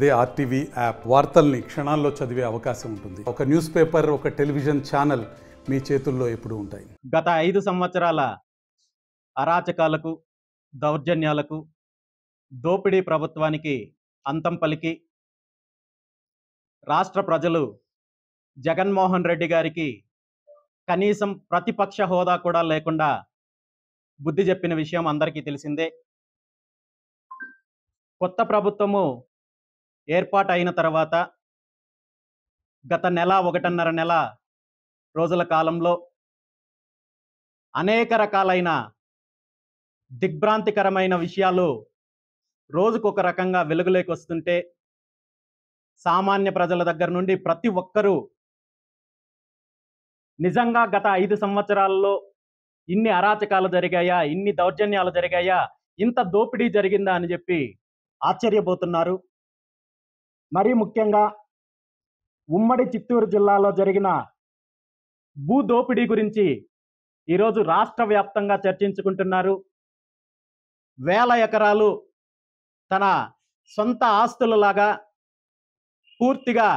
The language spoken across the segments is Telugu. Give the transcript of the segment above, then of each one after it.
అదే ఆర్టీవీ యాప్ వార్తల్ని క్షణాల్లో చదివే అవకాశం ఉంటుంది. ఒక న్యూస్ పేపర్, ఒక టెలివిజన్ ఛానల్ మీ చేతుల్లో ఎప్పుడూ ఉంటాయి. గత 5 సంవత్సరాల అరాచకాలకు, దౌర్జన్యాలకు, దోపిడీ ప్రభుత్వానికి అంతం పలికి రాష్ట్ర ప్రజలు జగన్మోహన్ రెడ్డి గారికి కనీసం ప్రతిపక్ష హోదా కూడా లేకుండా బుద్ధి చెప్పిన విషయం అందరికీ తెలిసిందే. కొత్త ప్రభుత్వము ఏర్పాటైన తర్వాత గత నెల, 1.5 నెల రోజుల కాలంలో అనేక రకాలైన దిగ్భ్రాంతికరమైన విషయాలు రోజుకొక రకంగా వెలుగులోకి వస్తుంటే సామాన్య ప్రజల దగ్గర నుండి ప్రతి ఒక్కరూ నిజంగా గత 5 సంవత్సరాల్లో ఇన్ని అరాచకాలు జరిగాయా, ఇన్ని దౌర్జన్యాలు జరిగాయా, ఇంత దోపిడీ జరిగిందా అని చెప్పి ఆశ్చర్యపోతున్నారు. మరీ ముఖ్యంగా ఉమ్మడి చిత్తూరు జిల్లాలో జరిగిన భూ దోపిడీ గురించి ఈరోజు రాష్ట్ర వ్యాప్తంగా చర్చించుకుంటున్నారు. వేల ఎకరాలు తన సొంత ఆస్తులలాగా పూర్తిగా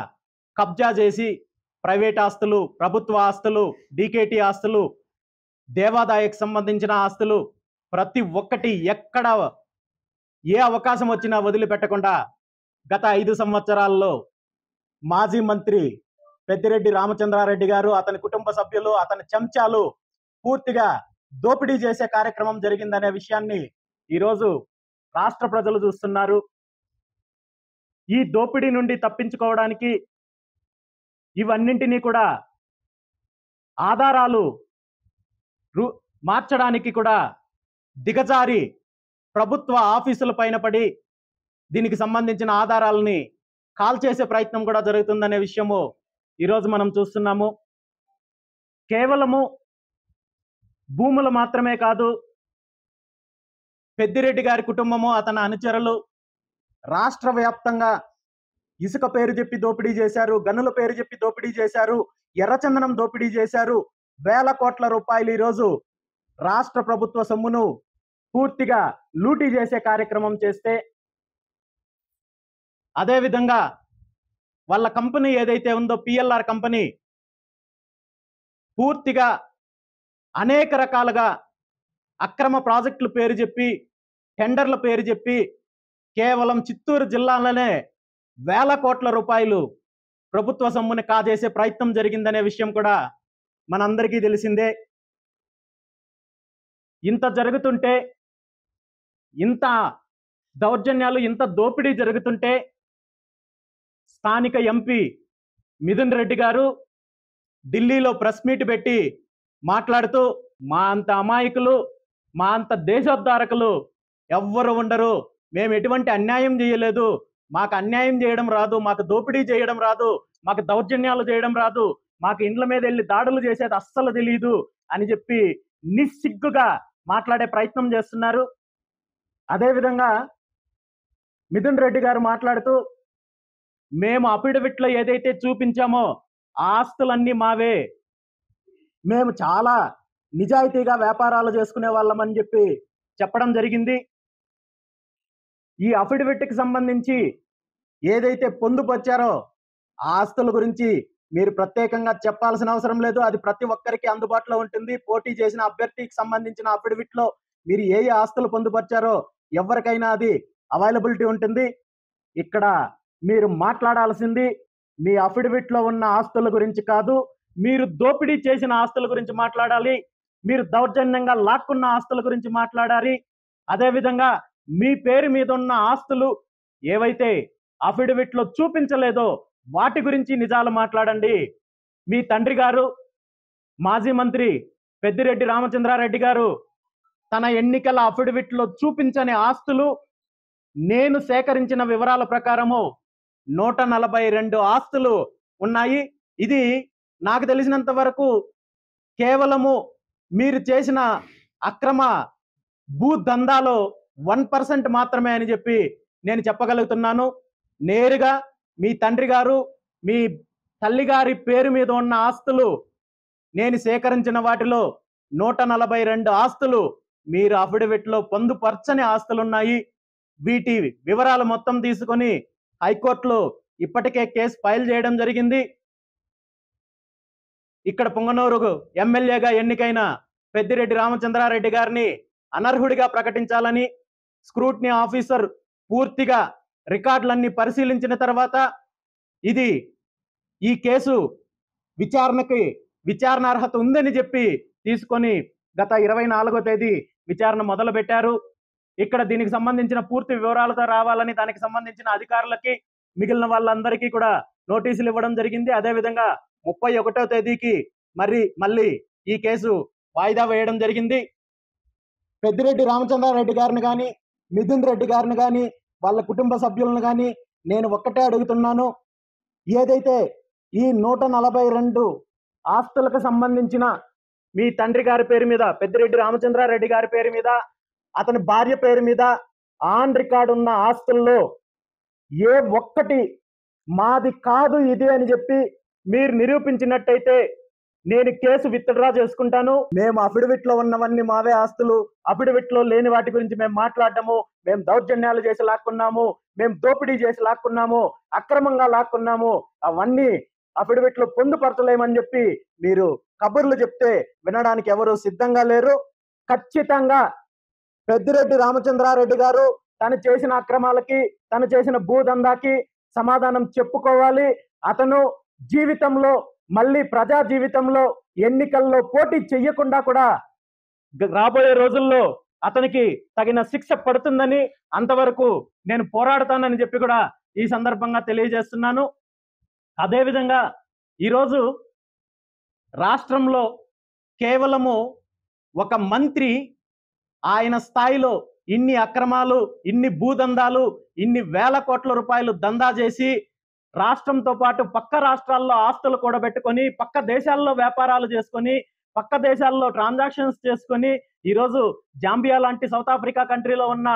కబ్జా చేసి ప్రైవేట్ ఆస్తులు, ప్రభుత్వ ఆస్తులు, డీకేటీ ఆస్తులు, దేవాదాయకు సంబంధించిన ఆస్తులు ప్రతి ఒక్కటి ఎక్కడ ఏ అవకాశం వచ్చినా వదిలిపెట్టకుండా గత 5 సంవత్సరాల్లో మాజీ మంత్రి పెద్దిరెడ్డి రామచంద్రారెడ్డి గారు, అతని కుటుంబ సభ్యులు, అతని చెంచాలు పూర్తిగా దోపిడీ చేసే కార్యక్రమం జరిగిందనే విషయాన్ని ఈరోజు రాష్ట్ర ప్రజలు చూస్తున్నారు. ఈ దోపిడీ నుండి తప్పించుకోవడానికి ఇవన్నింటినీ కూడా ఆధారాలు మార్చడానికి కూడా దిగజారి ప్రభుత్వ ఆఫీసుల పైన పడి దీనికి సంబంధించిన ఆధారాలని కాల్ చేసే ప్రయత్నం కూడా జరుగుతుందనే విషయము ఈరోజు మనం చూస్తున్నాము. కేవలము భూములు మాత్రమే కాదు, పెద్దిరెడ్డి గారి కుటుంబము, అతని అనుచరులు రాష్ట్ర వ్యాప్తంగా ఇసుక పేరు చెప్పి దోపిడీ చేశారు, గనుల పేరు చెప్పి దోపిడీ చేశారు, ఎర్రచందనం దోపిడీ చేశారు. వేల కోట్ల రూపాయలు ఈరోజు రాష్ట్ర ప్రభుత్వ సొమ్మును పూర్తిగా లూటీ చేసే కార్యక్రమం చేస్తే, అదేవిధంగా వాళ్ళ కంపెనీ ఏదైతే ఉందో పిఎల్ఆర్ కంపెనీ పూర్తిగా అనేక రకాలుగా అక్రమ ప్రాజెక్టుల పేరు చెప్పి, టెండర్ల పేరు చెప్పి కేవలం చిత్తూరు జిల్లాలోనే వేల కోట్ల రూపాయలు ప్రభుత్వ సొమ్ముని కాజేసే ప్రయత్నం జరిగిందనే విషయం కూడా మనందరికీ తెలిసిందే. ఇంత జరుగుతుంటే, ఇంత దౌర్జన్యాలు, ఇంత దోపిడీ జరుగుతుంటే స్థానిక ఎంపీ మిథున్ రెడ్డి గారు ఢిల్లీలో ప్రెస్ మీట్ పెట్టి మాట్లాడుతూ, మా అంత అమాయకులు, మా అంత దేశోద్ధారకులు ఎవ్వరు ఉండరు, మేము ఎటువంటి అన్యాయం చేయలేదు, మాకు అన్యాయం చేయడం రాదు, మాకు దోపిడీ చేయడం రాదు, మాకు దౌర్జన్యాలు చేయడం రాదు, మాకు ఇండ్ల మీద వెళ్ళి దాడులు చేసేది అస్సలు తెలియదు అని చెప్పి నిస్సిగ్గుగా మాట్లాడే ప్రయత్నం చేస్తున్నారు. అదేవిధంగా మిథున్ రెడ్డి గారు మాట్లాడుతూ, మేము అఫిడవిట్లో ఏదైతే చూపించామో ఆ ఆస్తులన్నీ మావే, మేము చాలా నిజాయితీగా వ్యాపారాలు చేసుకునే వాళ్ళమని చెప్పి చెప్పడం జరిగింది. ఈ అఫిడవిట్కి సంబంధించి ఏదైతే పొందుపరిచారో ఆ ఆస్తుల గురించి మీరు ప్రత్యేకంగా చెప్పాల్సిన అవసరం లేదు, అది ప్రతి ఒక్కరికి అందుబాటులో ఉంటుంది. పోటీ చేసిన అభ్యర్థికి సంబంధించిన అఫిడవిట్లో మీరు ఏ ఏ ఆస్తులు పొందుపరిచారో ఎవరికైనా అది అవైలబిలిటీ ఉంటుంది. ఇక్కడ మీరు మాట్లాడాల్సింది మీ అఫిడవిట్లో ఉన్న ఆస్తుల గురించి కాదు, మీరు దోపిడీ చేసిన ఆస్తుల గురించి మాట్లాడాలి, మీరు దౌర్జన్యంగా లాక్కున్న ఆస్తుల గురించి మాట్లాడాలి. అదేవిధంగా మీ పేరు మీద ఉన్న ఆస్తులు ఏవైతే అఫిడవిట్లో చూపించలేదో వాటి గురించి నిజాలు మాట్లాడండి. మీ తండ్రి గారు మాజీ మంత్రి పెద్దిరెడ్డి రామచంద్రారెడ్డి గారు తన ఎన్నికల అఫిడవిట్లో చూపించని ఆస్తులు నేను సేకరించిన వివరాల ప్రకారము 142 ఆస్తులు ఉన్నాయి. ఇది నాకు తెలిసినంత వరకు కేవలము మీరు చేసిన అక్రమ భూ దందాలో 1% మాత్రమే అని చెప్పి నేను చెప్పగలుగుతున్నాను. నేరుగా మీ తండ్రి గారు, మీ తల్లిగారి పేరు మీద ఉన్న ఆస్తులు నేను సేకరించిన వాటిలో 142 ఆస్తులు మీరు అఫిడవిట్లో పొందుపరచని ఆస్తులు ఉన్నాయి. వీటి వివరాలు మొత్తం తీసుకొని హైకోర్టులో ఇప్పటికే కేసు ఫైల్ చేయడం జరిగింది. ఇక్కడ పుంగనూరు ఎమ్మెల్యేగా ఎన్నికైన పెద్దిరెడ్డి రామచంద్రారెడ్డి గారిని అనర్హుడిగా ప్రకటించాలని స్క్రూటినీ ఆఫీసర్ పూర్తిగా రికార్డులన్నీ పరిశీలించిన తర్వాత ఇది ఈ కేసు విచారణ అర్హత ఉందని చెప్పి తీసుకొని గత 24వ తేదీ విచారణ మొదలు పెట్టారు. ఇక్కడ దీనికి సంబంధించిన పూర్తి వివరాలతో రావాలని దానికి సంబంధించిన అధికారులకి మిగిలిన వాళ్ళందరికీ కూడా నోటీసులు ఇవ్వడం జరిగింది. అదేవిధంగా 31వ తేదీకి మళ్ళీ ఈ కేసు వాయిదా వేయడం జరిగింది. పెద్దిరెడ్డి రామచంద్రారెడ్డి గారిని కానీ మిథున్ రెడ్డి గారిని కానీ వాళ్ళ కుటుంబ సభ్యులను కానీ నేను ఒక్కటే అడుగుతున్నాను, ఏదైతే ఈ 142 ఆస్తులకు సంబంధించిన మీ తండ్రి గారి పేరు మీద పెద్దిరెడ్డి రామచంద్రారెడ్డి గారి పేరు మీద అతని భార్య పేరు మీద ఆన్ రికార్డు ఉన్న ఆస్తుల్లో ఏ ఒక్కటి మాది కాదు ఇది అని చెప్పి మీరు నిరూపించినట్టయితే నేను కేసు విత్డ్రా చేసుకుంటాను. మేము అఫిడవిట్ లో ఉన్నవన్నీ మావే ఆస్తులు, అఫిడవిట్ లో లేని వాటి గురించి మేము మాట్లాడటము, మేము దౌర్జన్యాలు చేసి లాక్కున్నాము, మేము దోపిడీ చేసి లాక్కున్నాము, అక్రమంగా లాక్కున్నాము, అవన్నీ అఫిడవిట్ లో పొందుపరచలేమని చెప్పి మీరు కబుర్లు చెప్తే వినడానికి ఎవరు సిద్ధంగా లేరు. ఖచ్చితంగా పెద్దిరెడ్డి రామచంద్రారెడ్డి గారు తను చేసిన అక్రమాలకి, తను చేసిన భూదందాకి సమాధానం చెప్పుకోవాలి. అతను జీవితంలో మళ్ళీ ప్రజా జీవితంలో ఎన్నికల్లో పోటీ చెయ్యకుండా కూడా రాబోయే రోజుల్లో అతనికి తగిన శిక్ష పడుతుందని, అంతవరకు నేను పోరాడతానని చెప్పి కూడా ఈ సందర్భంగా తెలియజేస్తున్నాను. అదేవిధంగా ఈరోజు రాష్ట్రంలో కేవలము ఒక మంత్రి ఆయన స్థాయిలో ఇన్ని అక్రమాలు, ఇన్ని భూదందాలు, ఇన్ని వేల కోట్ల రూపాయలు దందా చేసి రాష్ట్రంతో పాటు పక్క రాష్ట్రాల్లో ఆస్తులు కూడా పెట్టుకొని, పక్క దేశాల్లో వ్యాపారాలు చేసుకొని, పక్క దేశాల్లో ట్రాన్సాక్షన్స్ చేసుకొని, ఈరోజు జాంబియా లాంటి సౌత్ ఆఫ్రికా కంట్రీలో ఉన్న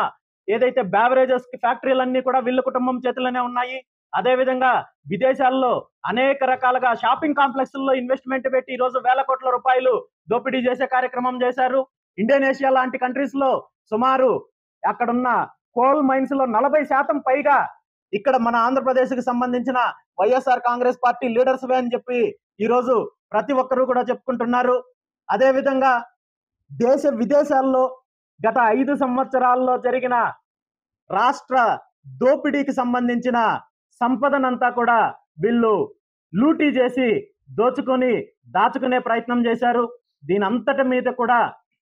ఏదైతే బ్యావరేజెస్ ఫ్యాక్టరీలన్నీ కూడా వీళ్ళ కుటుంబం చేతిలోనే ఉన్నాయి. అదేవిధంగా విదేశాల్లో అనేక రకాలుగా షాపింగ్ కాంప్లెక్స్ల్లో ఇన్వెస్ట్మెంట్ పెట్టి ఈరోజు వేల కోట్ల రూపాయలు దోపిడీ చేసే కార్యక్రమం చేశారు. ఇండోనేషియా లాంటి కంట్రీస్ లో సుమారు అక్కడున్న కోల్ మైన్స్ లో 40% పైగా ఇక్కడ మన ఆంధ్రప్రదేశ్ కి సంబంధించిన వైఎస్ఆర్ కాంగ్రెస్ పార్టీ లీడర్స్ అని చెప్పి ఈరోజు ప్రతి ఒక్కరూ కూడా చెప్పుకుంటున్నారు. అదేవిధంగా దేశ విదేశాల్లో గత 5 సంవత్సరాల్లో జరిగిన రాష్ట్ర దోపిడీకి సంబంధించిన సంపదనంతా కూడా వీళ్ళు లూటీ చేసి దోచుకొని దాచుకునే ప్రయత్నం చేశారు. దీని అంతటి మీద కూడా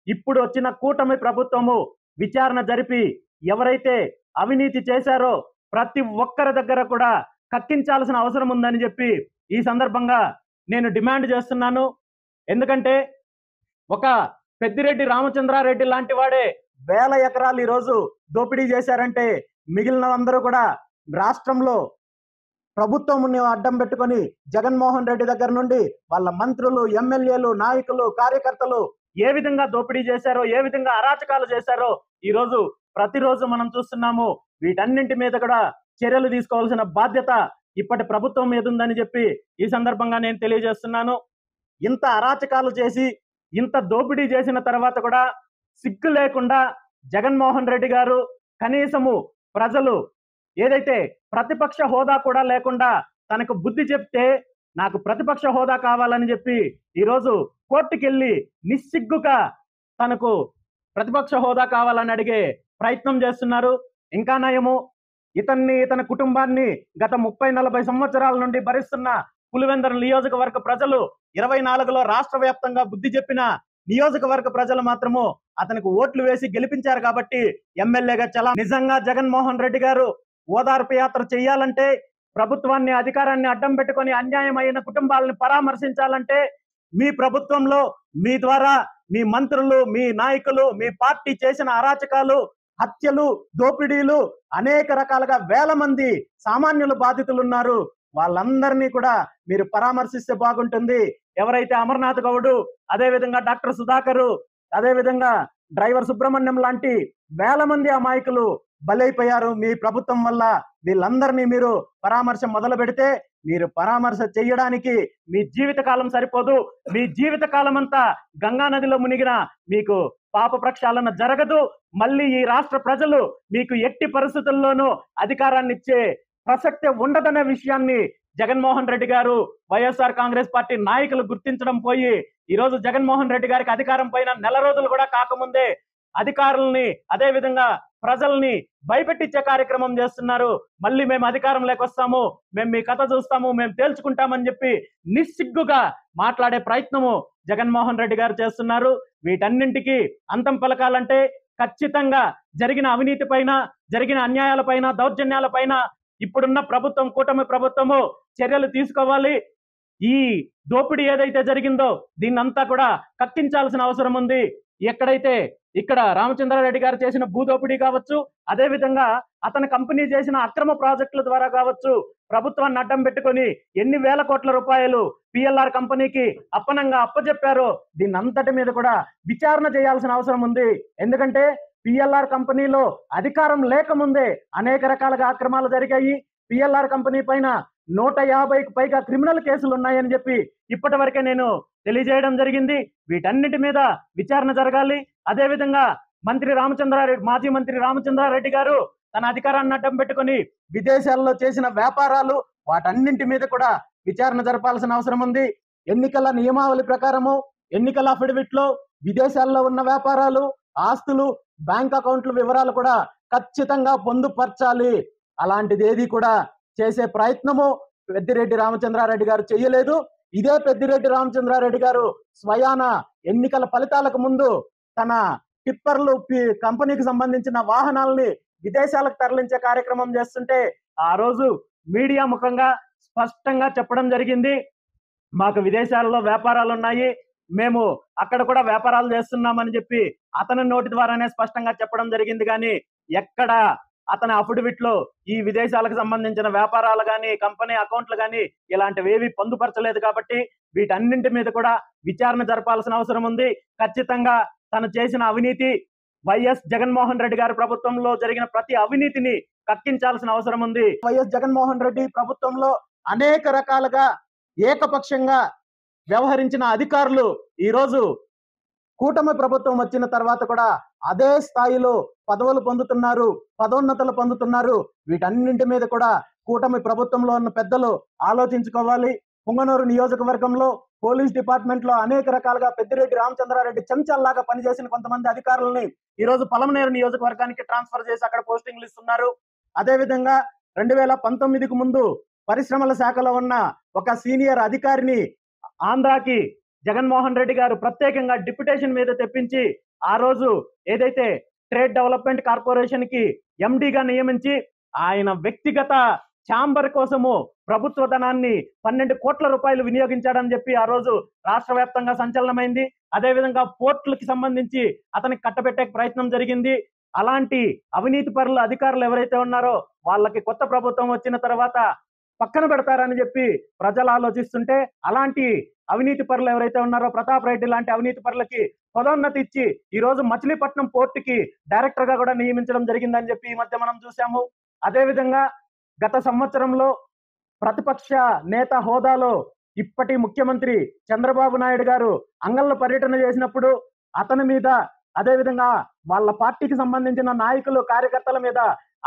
ఇప్పుడు వచ్చిన కూటమి ప్రభుత్వము విచారణ జరిపి ఎవరైతే అవినీతి చేశారో ప్రతి ఒక్కరి దగ్గర కూడా కక్కించాల్సిన అవసరం ఉందని చెప్పి ఈ సందర్భంగా నేను డిమాండ్ చేస్తున్నాను. ఎందుకంటే ఒక పెద్దిరెడ్డి రామచంద్రారెడ్డి లాంటి వాడే వేల ఎకరాలు ఈరోజు దోపిడీ చేశారంటే మిగిలిన అందరూ కూడా రాష్ట్రంలో ప్రభుత్వం అడ్డం పెట్టుకొని జగన్మోహన్ రెడ్డి దగ్గర నుండి వాళ్ళ మంత్రులు, ఎమ్మెల్యేలు, నాయకులు, కార్యకర్తలు ఏ విధంగా దోపిడీ చేశారో, ఏ విధంగా అరాచకాలు చేశారో ఈరోజు ప్రతిరోజు మనం చూస్తున్నాము. వీటన్నింటి మీద కూడా చర్యలు తీసుకోవాల్సిన బాధ్యత ఇప్పటి ప్రభుత్వం మీద ఉందని చెప్పి ఈ సందర్భంగా నేను తెలియజేస్తున్నాను. ఇంత అరాచకాలు చేసి ఇంత దోపిడీ చేసిన తర్వాత కూడా సిగ్గు లేకుండా జగన్మోహన్ రెడ్డి గారు కనీసము ప్రజలు ఏదైతే ప్రతిపక్ష హోదా కూడా లేకుండా తనకు బుద్ధి చెప్తే నాకు ప్రతిపక్ష హోదా కావాలని చెప్పి ఈరోజు కోర్టుకెళ్ళి నిస్సిగ్గుగా తనకు ప్రతిపక్ష హోదా కావాలని అడిగే ప్రయత్నం చేస్తున్నారు. ఇంకా నయము ఇతని కుటుంబాన్ని గత 30-40 సంవత్సరాల నుండి భరిస్తున్న పులివెందుల నియోజకవర్గ ప్రజలు 24లో రాష్ట్ర వ్యాప్తంగా బుద్ధి చెప్పిన నియోజకవర్గ ప్రజలు మాత్రము అతనికి ఓట్లు వేసి గెలిపించారు కాబట్టి ఎమ్మెల్యేగా నిజంగా జగన్మోహన్ రెడ్డి గారు ఓదార్పు యాత్ర చేయాలంటే, ప్రభుత్వాన్ని అధికారాన్ని అడ్డం పెట్టుకొని అన్యాయమైన కుటుంబాలను పరామర్శించాలంటే మీ ప్రభుత్వంలో మీ ద్వారా మీ మంత్రులు, మీ నాయకులు, మీ పార్టీ చేసిన అరాచకాలు, హత్యలు, దోపిడీలు అనేక రకాలుగా వేల మంది సామాన్యులు బాధితులు ఉన్నారు. వాళ్ళందరినీ కూడా మీరు పరామర్శిస్తే బాగుంటుంది. ఎవరైతే అమర్నాథ్ గౌడు, అదేవిధంగా డాక్టర్ సుధాకరు, అదేవిధంగా డ్రైవర్ సుబ్రహ్మణ్యం లాంటి వేల మంది అమాయకులు బలైపోయారు మీ ప్రభుత్వం వల్ల. వీళ్ళందరినీ మీరు పరామర్శ మొదలు పెడితే మీరు పరామర్శ చేయడానికి మీ జీవితకాలం సరిపోదు. మీ జీవితకాలం అంతా గంగా నదిలో మునిగిన మీకు పాప ప్రక్షాళన జరగదు. మళ్ళీ ఈ రాష్ట్ర ప్రజలు మీకు ఎట్టి పరిస్థితుల్లోనూ అధికారాన్ని ఇచ్చే ప్రసక్తే ఉండదనే విషయాన్ని జగన్మోహన్ రెడ్డి గారు, వైఎస్ఆర్ కాంగ్రెస్ పార్టీ నాయకులు గుర్తించడం పోయి ఈ రోజు జగన్మోహన్ రెడ్డి గారికి అధికారం పైన నెల రోజులు కూడా కాకముందే అధికారుల్ని, అదే విధంగా ప్రజల్ని భయపెట్టించే కార్యక్రమం చేస్తున్నారు. మళ్ళీ మేము అధికారంలోకి వస్తాము, మేము మీ కథ చూస్తాము, మేము తేల్చుకుంటామని చెప్పి నిస్సిగ్గుగా మాట్లాడే ప్రయత్నము జగన్మోహన్ రెడ్డి గారు చేస్తున్నారు. వీటన్నింటికి అంతం పలకాలంటే ఖచ్చితంగా జరిగిన అవినీతి పైన, జరిగిన అన్యాయాలపైన, దౌర్జన్యాలపైన ఇప్పుడున్న ప్రభుత్వం, కూటమి ప్రభుత్వము చర్యలు తీసుకోవాలి. ఈ దోపిడీ ఏదైతే జరిగిందో దీన్నంతా కూడా కక్కించాల్సిన అవసరం ఉంది. ఎక్కడైతే ఇక్కడ రామచంద్రారెడ్డి గారు చేసిన భూదోపిడీ కావచ్చు, అదే విధంగా అతని కంపెనీ చేసిన అక్రమ ప్రాజెక్టుల ద్వారా కావచ్చు, ప్రభుత్వాన్ని అడ్డం పెట్టుకొని ఎన్ని వేల కోట్ల రూపాయలు పిఎల్ఆర్ కంపెనీకి అప్పనంగా అప్పచెప్పారో దీన్నంతటి మీద కూడా విచారణ చేయాల్సిన అవసరం ఉంది. ఎందుకంటే పిఎల్ఆర్ కంపెనీలో అధికారం లేకముందే అనేక రకాలుగా అక్రమాలు జరిగాయి. పిఎల్ఆర్ కంపెనీ పైన 150కి పైగా క్రిమినల్ కేసులు ఉన్నాయని చెప్పి ఇప్పటి వరకే నేను తెలియజేయడం జరిగింది. వీటన్నిటి మీద విచారణ జరగాలి. అదే విధంగా మాజీ మంత్రి రామచంద్రారెడ్డి గారు తన అధికారాన్ని అడ్డం పెట్టుకొని విదేశాల్లో చేసిన వ్యాపారాలు, వాటన్నింటి మీద కూడా విచారణ జరపాల్సిన అవసరం ఉంది. ఎన్నికల నియమావళి ప్రకారము, ఎన్నికల అఫిడవిట్ లో విదేశాల్లో ఉన్న వ్యాపారాలు, ఆస్తులు, బ్యాంక్ అకౌంట్ల వివరాలు కూడా ఖచ్చితంగా పొందుపరచాలి. అలాంటిది ఏది కూడా చేసే ప్రయత్నము పెద్దిరెడ్డి రామచంద్రారెడ్డి గారు చేయలేదు. ఇదే పెద్దిరెడ్డి రామచంద్రారెడ్డి గారు స్వయాన ఎన్నికల ఫలితాలకు ముందు తన టిప్పర్లు కంపెనీకి సంబంధించిన వాహనాలని విదేశాలకు తరలించే కార్యక్రమం చేస్తుంటే ఆ రోజు మీడియా ముఖంగా స్పష్టంగా చెప్పడం జరిగింది, మాకు విదేశాలలో వ్యాపారాలు ఉన్నాయి, మేము అక్కడ కూడా వ్యాపారాలు చేస్తున్నామని చెప్పి అతని నోటి ద్వారానే స్పష్టంగా చెప్పడం జరిగింది. కానీ ఎక్కడ అతని అఫిడవిట్ లో ఈ విదేశాలకు సంబంధించిన వ్యాపారాలు కానీ, కంపెనీ అకౌంట్లు కానీ ఇలాంటివి ఏవి పొందుపరచలేదు. కాబట్టి వీటన్నింటి మీద కూడా విచారణ జరపాల్సిన అవసరం ఉంది. ఖచ్చితంగా తను చేసిన అవినీతి, వైఎస్ జగన్మోహన్ రెడ్డి గారి ప్రభుత్వంలో జరిగిన ప్రతి అవినీతిని కక్కించాల్సిన అవసరం ఉంది. వైఎస్ జగన్మోహన్ రెడ్డి ప్రభుత్వంలో అనేక రకాలుగా ఏకపక్షంగా వ్యవహరించిన అధికారులు ఈ రోజు కూటమి ప్రభుత్వం వచ్చిన తర్వాత కూడా అదే స్థాయిలో పదవులు పొందుతున్నారు, పదోన్నతులు పొందుతున్నారు. వీటన్నింటి మీద కూడా కూటమి ప్రభుత్వంలో ఉన్న పెద్దలు ఆలోచించుకోవాలి. పుంగనూరు నియోజకవర్గంలో పోలీస్ డిపార్ట్మెంట్ లో అనేక రకాలుగా పెద్దిరెడ్డి రామచంద్రారెడ్డి చెంచల్లాగా పనిచేసిన కొంతమంది అధికారులని ఈ రోజు పలమనేరు నియోజకవర్గానికి ట్రాన్స్ఫర్ చేసి అక్కడ పోస్టింగ్లు ఇస్తున్నారు. అదే విధంగా 2019కు ముందు పరిశ్రమల శాఖలో ఉన్న ఒక సీనియర్ అధికారిని ఆంధ్రాకి జగన్మోహన్ రెడ్డి గారు ప్రత్యేకంగా డిప్యుటేషన్ మీద తెప్పించి ఆ రోజు ఏదైతే ట్రేడ్ డెవలప్మెంట్ కార్పొరేషన్ కి ఎండిగా నియమించి ఆయన వ్యక్తిగత ఛాంబర్ కోసము ప్రభుత్వ ధనాన్ని 12 కోట్ల రూపాయలు వినియోగించాడని చెప్పి ఆ రోజు రాష్ట్ర వ్యాప్తంగా సంచలనమైంది. అదేవిధంగా పోర్టులకి సంబంధించి అతనికి కట్టబెట్టే ప్రయత్నం జరిగింది. అలాంటి అవినీతి పరుల అధికారులు ఎవరైతే ఉన్నారో వాళ్ళకి కొత్త ప్రభుత్వం వచ్చిన తర్వాత పక్కన పెడతారని చెప్పి ప్రజలు ఆలోచిస్తుంటే, అలాంటి అవినీతి పరులు ఎవరైతే ఉన్నారో ప్రతాప్ రెడ్డి లాంటి అవినీతి పరులకి పదోన్నతి ఇచ్చి ఈ రోజు మచిలీపట్నం పోర్టుకి డైరెక్టర్ గా కూడా నియమించడం జరిగిందని చెప్పి ఈ మధ్య మనం చూసాము. అదే విధంగా గత సంవత్సరంలో ప్రతిపక్ష నేత హోదాలో ఇప్పటి ముఖ్యమంత్రి చంద్రబాబు నాయుడు గారు అంగళ్ళ పర్యటన చేసినప్పుడు అతని మీద, అదే విధంగా వాళ్ళ పార్టీకి సంబంధించిన నాయకులు, కార్యకర్తల మీద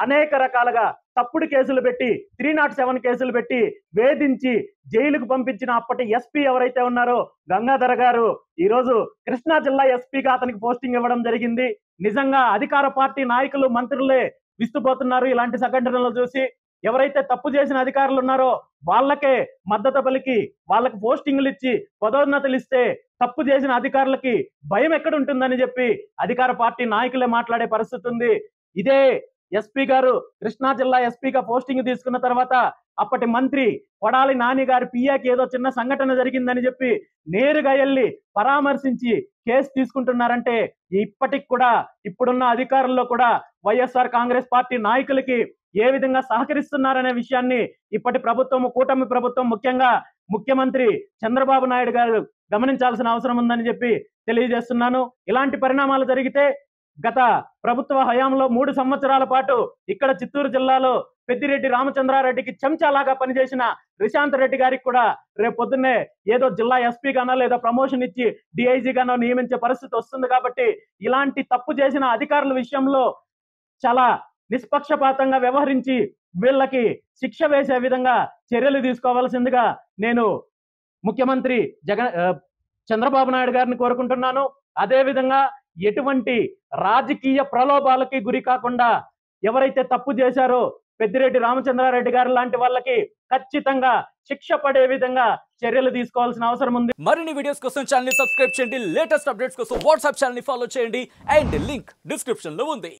అనేక రకాలుగా తప్పుడు కేసులు పెట్టి 307 కేసులు పెట్టి వేధించి జైలుకు పంపించిన అప్పటి ఎస్పీ ఎవరైతే ఉన్నారో గంగాధర గారు ఈ రోజు కృష్ణా జిల్లా ఎస్పీగా అతనికి పోస్టింగ్ ఇవ్వడం జరిగింది. నిజంగా అధికార పార్టీ నాయకులు, మంత్రులే విస్తుపోతున్నారు ఇలాంటి సంఘటనలు చూసి. ఎవరైతే తప్పు చేసిన అధికారులు ఉన్నారో వాళ్ళకే మద్దతు పలికి వాళ్ళకి పోస్టింగ్లు ఇచ్చి పదోన్నతులు ఇస్తే తప్పు చేసిన అధికారులకి భయం ఎక్కడ ఉంటుందని చెప్పి అధికార పార్టీ నాయకులే మాట్లాడే పరిస్థితి ఉంది. ఇదే ఎస్పీ గారు కృష్ణా జిల్లా ఎస్పీగా పోస్టింగ్ తీసుకున్న తర్వాత అప్పటి మంత్రి కొడాలి నాని గారి పియాకి ఏదో చిన్న సంఘటన జరిగిందని చెప్పి నేరుగా వెళ్ళి పరామర్శించి కేసు తీసుకుంటున్నారంటే ఇప్పటికి కూడా ఇప్పుడున్న అధికారుల్లో కూడా వైఎస్ఆర్ కాంగ్రెస్ పార్టీ నాయకులకి ఏ విధంగా సహకరిస్తున్నారనే విషయాన్ని ఇప్పటి ప్రభుత్వం, కూటమి ప్రభుత్వం, ముఖ్యంగా ముఖ్యమంత్రి చంద్రబాబు నాయుడు గారు గమనించాల్సిన అవసరం ఉందని చెప్పి తెలియజేస్తున్నాను. ఇలాంటి పరిణామాలు జరిగితే గత ప్రభుత్వ హయాంలో 3 సంవత్సరాల పాటు ఇక్కడ చిత్తూరు జిల్లాలో పెద్దిరెడ్డి రామచంద్రారెడ్డికి చెంచాలాగా పనిచేసిన రిశాంత్ రెడ్డి గారికి కూడా రేపు పొద్దున్నే ఏదో జిల్లా ఎస్పీ గానో లేదా ప్రమోషన్ ఇచ్చి డిఐజీ గానో నియమించే పరిస్థితి వస్తుంది. కాబట్టి ఇలాంటి తప్పు చేసిన అధికారుల విషయంలో చాలా నిష్పక్షపాతంగా వ్యవహరించి వీళ్ళకి శిక్ష వేసే విధంగా చర్యలు తీసుకోవాల్సిందిగా నేను ముఖ్యమంత్రి చంద్రబాబు నాయుడు గారిని కోరుకుంటున్నాను. అదేవిధంగా ఎటువంటి రాజకీయ ప్రలోభాలకి గురి కాకుండా ఎవరైతే తప్పు చేశారో పెద్దిరెడ్డి రామచంద్రారెడ్డి గారు లాంటి వాళ్ళకి ఖచ్చితంగా శిక్ష పడే విధంగా చర్యలు తీసుకోవాల్సిన అవసరం ఉంది. మరిన్ని వీడియోస్ కోసం ఛానల్ ని సబ్స్క్రైబ్ చేయండి. లేటెస్ట్ అప్డేట్స్ కోసం వాట్సాప్ ఛానల్ ని ఫాలో చేయండి. అండ్ లింక్ డిస్క్రిప్షన్ లో ఉంది.